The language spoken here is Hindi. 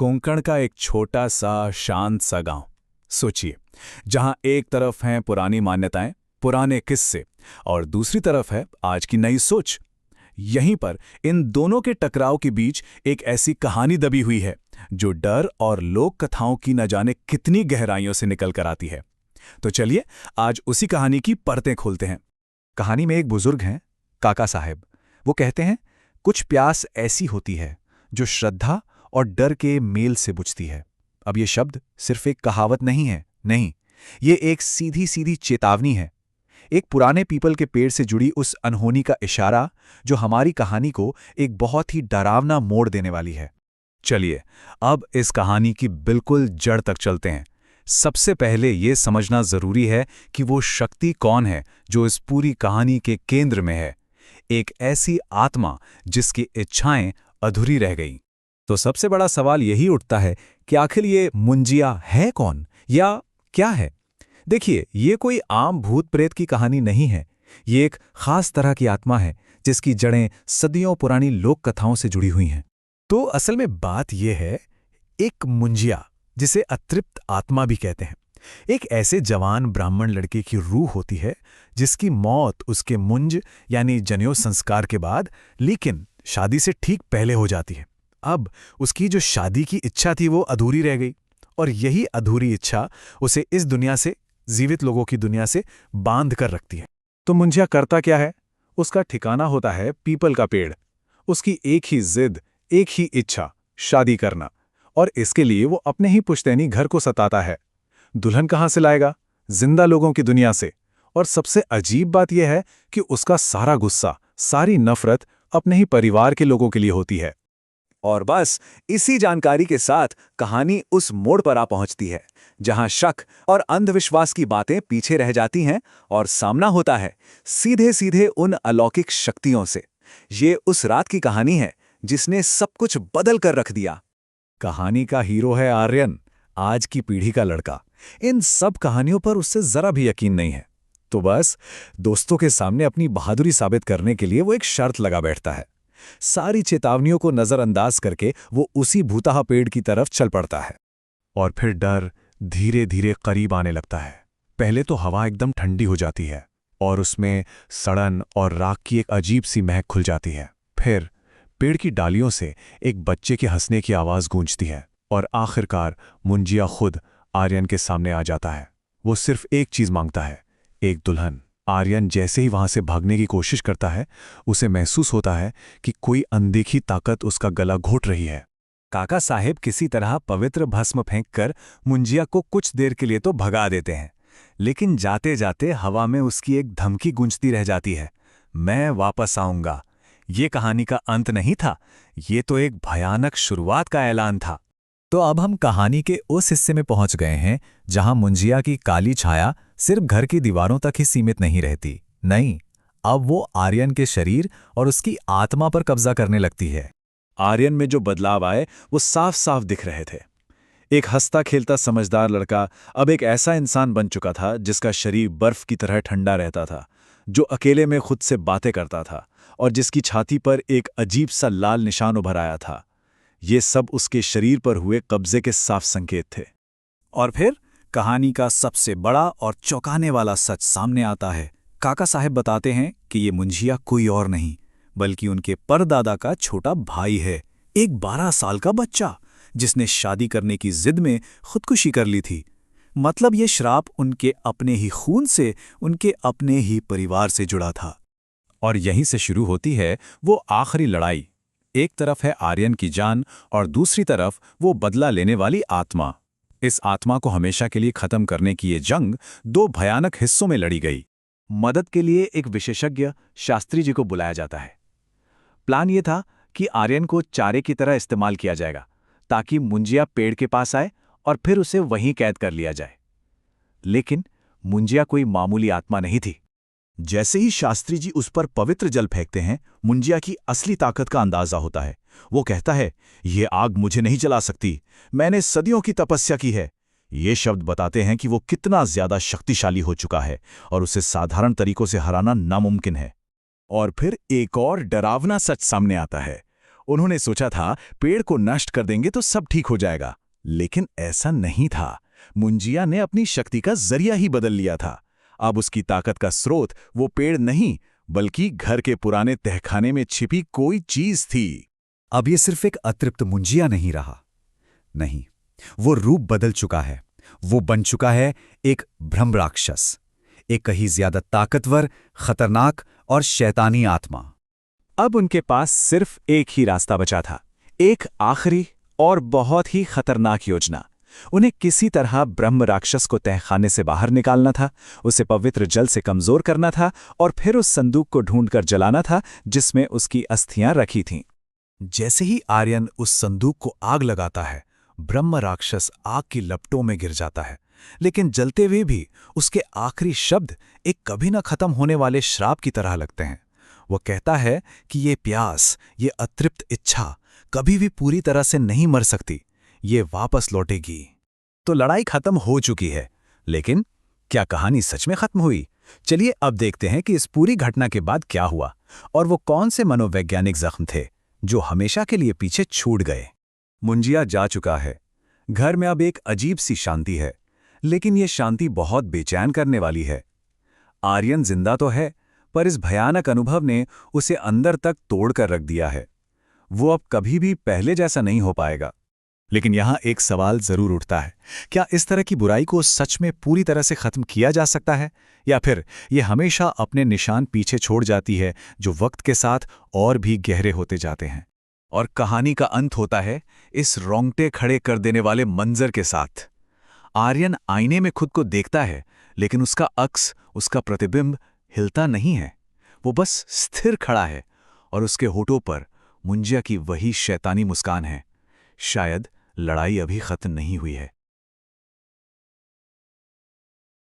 कोंकण का एक छोटा सा शांत सा गांव। सोचिए, जहां एक तरफ हैं पुरानी मान्यताएं, पुराने किस्से, और दूसरी तरफ है आज की नई सोच। यहीं पर इन दोनों के टकराव के बीच एक ऐसी कहानी दबी हुई है जो डर और लोक कथाओं की न जाने कितनी गहराइयों से निकल कर आती है। तो चलिए आज उसी कहानी की परतें खोलते हैं। कहानी में एक बुजुर्ग हैं, काका साहब। वो कहते हैं, कुछ प्यास ऐसी होती है जो श्रद्धा और डर के मेल से बुझती है। अब ये शब्द सिर्फ एक कहावत नहीं है, नहीं, ये एक सीधी सीधी चेतावनी है। एक पुराने पीपल के पेड़ से जुड़ी उस अनहोनी का इशारा जो हमारी कहानी को एक बहुत ही डरावना मोड़ देने वाली है। चलिए अब इस कहानी की बिल्कुल जड़ तक चलते हैं। सबसे पहले ये समझना जरूरी है कि वो शक्ति कौन है जो इस पूरी कहानी के केंद्र में है। एक ऐसी आत्मा जिसकी इच्छाएं अधूरी रह गईं। तो सबसे बड़ा सवाल यही उठता है कि आखिर ये मुंजिया है कौन या क्या है। देखिए, ये कोई आम भूत प्रेत की कहानी नहीं है। ये एक खास तरह की आत्मा है जिसकी जड़ें सदियों पुरानी लोक कथाओं से जुड़ी हुई हैं। तो असल में बात यह है, एक मुंजिया, जिसे अतृप्त आत्मा भी कहते हैं, एक ऐसे जवान ब्राह्मण लड़के की रूह होती है जिसकी मौत उसके मुंज यानी जनेऊ संस्कार के बाद, लेकिन शादी से ठीक पहले हो जाती है। अब उसकी जो शादी की इच्छा थी वो अधूरी रह गई, और यही अधूरी इच्छा उसे इस दुनिया से, जीवित लोगों की दुनिया से बांध कर रखती है। तो मुंजिया करता क्या है? उसका ठिकाना होता है पीपल का पेड़। उसकी एक ही जिद, एक ही इच्छा, शादी करना, और इसके लिए वो अपने ही पुश्तैनी घर को सताता है। दुल्हन कहाँ से लाएगा? जिंदा लोगों की दुनिया से। और सबसे अजीब बात यह है कि उसका सारा गुस्सा, सारी नफरत अपने ही परिवार के लोगों के लिए होती है। और बस इसी जानकारी के साथ कहानी उस मोड़ पर आ पहुंचती है जहां शक और अंधविश्वास की बातें पीछे रह जाती हैं और सामना होता है सीधे सीधे उन अलौकिक शक्तियों से। ये उस रात की कहानी है जिसने सब कुछ बदल कर रख दिया। कहानी का हीरो है आर्यन, आज की पीढ़ी का लड़का। इन सब कहानियों पर उससे जरा भी यकीन नहीं है, तो बस दोस्तों के सामने अपनी बहादुरी साबित करने के लिए वो एक शर्त लगा बैठता है। सारी चेतावनियों को नजरअंदाज करके वो उसी भूतहा पेड़ की तरफ चल पड़ता है। और फिर डर धीरे धीरे करीब आने लगता है। पहले तो हवा एकदम ठंडी हो जाती है और उसमें सड़न और राख की एक अजीब सी महक खुल जाती है। फिर पेड़ की डालियों से एक बच्चे के हंसने की आवाज गूंजती है, और आखिरकार मुंजिया खुद आर्यन के सामने आ जाता है। वो सिर्फ एक चीज मांगता है, एक दुल्हन। आर्यन जैसे ही वहां से भागने की कोशिश करता है, उसे महसूस होता है कि कोई अनदेखी ताकत उसका गला घोट रही है। काका साहेब किसी तरह पवित्र भस्म फेंककर मुंजिया को कुछ देर के लिए तो भगा देते हैं, लेकिन जाते जाते हवा में उसकी एक धमकी गूंजती रह जाती है, मैं वापस आऊंगा। ये कहानी का अंत नहीं था, ये तो एक भयानक शुरुआत का ऐलान था। तो अब हम कहानी के उस हिस्से में पहुंच गए हैं जहां मुंजिया की काली छाया सिर्फ घर की दीवारों तक ही सीमित नहीं रहती। नहीं, अब वो आर्यन के शरीर और उसकी आत्मा पर कब्जा करने लगती है। आर्यन में जो बदलाव आए वो साफ साफ दिख रहे थे। एक हंसता खेलता समझदार लड़का अब एक ऐसा इंसान बन चुका था जिसका शरीर बर्फ की तरह ठंडा रहता था, जो अकेले में खुद से बातें करता था, और जिसकी छाती पर एक अजीब सा लाल निशान उभर आया था। ये सब उसके शरीर पर हुए कब्जे के साफ संकेत थे। और फिर कहानी का सबसे बड़ा और चौंकाने वाला सच सामने आता है। काका साहब बताते हैं कि ये मुंजिया कोई और नहीं बल्कि उनके परदादा का छोटा भाई है, एक 12 साल का बच्चा जिसने शादी करने की जिद में खुदकुशी कर ली थी। मतलब ये श्राप उनके अपने ही खून से, उनके अपने ही परिवार से जुड़ा था। और यहीं से शुरू होती है वो आखिरी लड़ाई। एक तरफ है आर्यन की जान और दूसरी तरफ वो बदला लेने वाली आत्मा। इस आत्मा को हमेशा के लिए खत्म करने की ये जंग 2 भयानक हिस्सों में लड़ी गई। मदद के लिए एक विशेषज्ञ शास्त्री जी को बुलाया जाता है। प्लान ये था कि आर्यन को चारे की तरह इस्तेमाल किया जाएगा ताकि मुंजिया पेड़ के पास आए और फिर उसे वहीं कैद कर लिया जाए। लेकिन मुंजिया कोई मामूली आत्मा नहीं थी। जैसे ही शास्त्री जी उस पर पवित्र जल फेंकते हैं, मुंजिया की असली ताकत का अंदाजा होता है। वो कहता है, ये आग मुझे नहीं जला सकती, मैंने सदियों की तपस्या की है। ये शब्द बताते हैं कि वो कितना ज्यादा शक्तिशाली हो चुका है और उसे साधारण तरीकों से हराना नामुमकिन है। और फिर एक और डरावना सच सामने आता है। उन्होंने सोचा था पेड़ को नष्ट कर देंगे तो सब ठीक हो जाएगा, लेकिन ऐसा नहीं था। मुंजिया ने अपनी शक्ति का जरिया ही बदल लिया था। अब उसकी ताकत का स्रोत वो पेड़ नहीं, बल्कि घर के पुराने तहखाने में छिपी कोई चीज थी। अब ये सिर्फ एक अतृप्त मुंजिया नहीं रहा। नहीं, वो रूप बदल चुका है। वो बन चुका है एक ब्रह्म राक्षस, एक कहीं ज्यादा ताकतवर, खतरनाक और शैतानी आत्मा। अब उनके पास सिर्फ एक ही रास्ता बचा था, एक आखिरी और बहुत ही खतरनाक योजना। उन्हें किसी तरह ब्रह्म राक्षस को तहखाने से बाहर निकालना था, उसे पवित्र जल से कमजोर करना था और फिर उस संदूक को ढूंढकर जलाना था जिसमें उसकी अस्थियां रखी थीं। जैसे ही आर्यन उस संदूक को आग लगाता है, ब्रह्म राक्षस आग की लपटों में गिर जाता है। लेकिन जलते हुए भी उसके आखिरी शब्द एक कभी न खत्म होने वाले श्राप की तरह लगते हैं। वो कहता है कि ये प्यास, ये अतृप्त इच्छा कभी भी पूरी तरह से नहीं मर सकती, ये वापस लौटेगी। तो लड़ाई खत्म हो चुकी है, लेकिन क्या कहानी सच में खत्म हुई? चलिए अब देखते हैं कि इस पूरी घटना के बाद क्या हुआ और वो कौन से मनोवैज्ञानिक जख्म थे जो हमेशा के लिए पीछे छूट गए। मुंजिया जा चुका है। घर में अब एक अजीब सी शांति है, लेकिन ये शांति बहुत बेचैन करने वाली है। आर्यन जिंदा तो है, पर इस भयानक अनुभव ने उसे अंदर तक तोड़कर रख दिया है। वो अब कभी भी पहले जैसा नहीं हो पाएगा। लेकिन यहां एक सवाल जरूर उठता है, क्या इस तरह की बुराई को सच में पूरी तरह से खत्म किया जा सकता है, या फिर ये हमेशा अपने निशान पीछे छोड़ जाती है जो वक्त के साथ और भी गहरे होते जाते हैं? और कहानी का अंत होता है इस रोंगटे खड़े कर देने वाले मंजर के साथ। आर्यन आईने में खुद को देखता है, लेकिन उसका अक्स, उसका प्रतिबिंब हिलता नहीं है। वो बस स्थिर खड़ा है और उसके होठों पर मुंजिया की वही शैतानी मुस्कान है। शायद लड़ाई अभी खत्म नहीं हुई है।